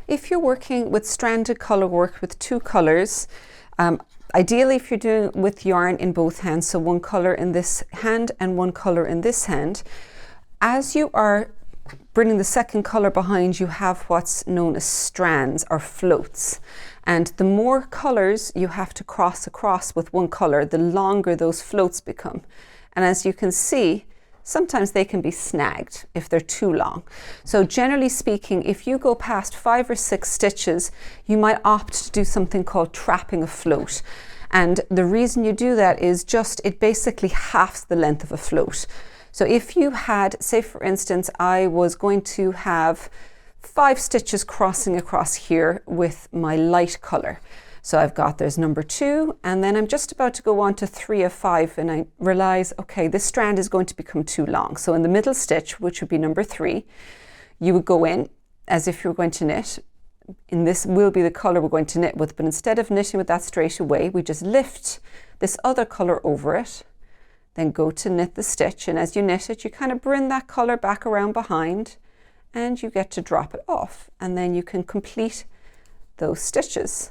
If you're working with stranded colour work with two colours, ideally if you're doing it with yarn in both hands, so one colour in this hand and one colour in this hand, as you are bringing the second colour behind, you have what's known as strands or floats. And the more colours you have to cross across with one colour, the longer those floats become. And as you can see, sometimes they can be snagged if they're too long. So generally speaking, if you go past 5 or 6 stitches, you might opt to do something called trapping a float. And the reason you do that is just it basically halves the length of a float. So if you had, say for instance, I was going to have 5 stitches crossing across here with my light colour. So I've got, there's number 2, and then I'm just about to go on to 3 of 5, and I realise, okay, this strand is going to become too long. So in the middle stitch, which would be number 3, you would go in as if you're going to knit. In this will be the colour we're going to knit with, but instead of knitting with that straight away, we just lift this other colour over it, then go to knit the stitch, and as you knit it, you kind of bring that colour back around behind, and you get to drop it off, and then you can complete those stitches.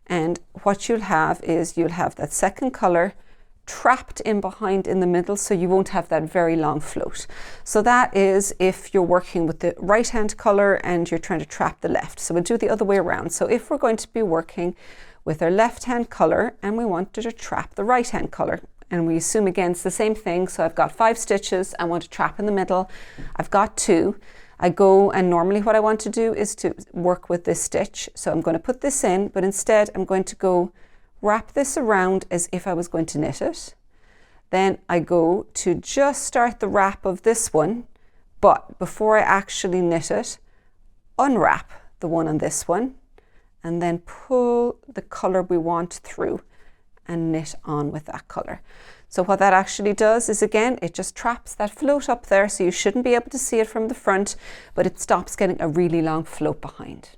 And what you'll have is you'll have that second colour trapped in behind in the middle, so you won't have that very long float. So that is if you're working with the right hand colour and you're trying to trap the left. So we'll do the other way around. So if we're going to be working with our left hand colour and we wanted to trap the right hand colour, and we assume again it's the same thing, so I've got 5 stitches, I want to trap in the middle, I've got 2, I go, and normally what I want to do is to work with this stitch. So I'm going to put this in, but instead I'm going to go wrap this around as if I was going to knit it. Then I go to just start the wrap of this one, but before I actually knit it, unwrap the one on this one, and then pull the colour we want through and knit on with that colour. So what that actually does is, again, it just traps that float up there, so you shouldn't be able to see it from the front, but it stops getting a really long float behind.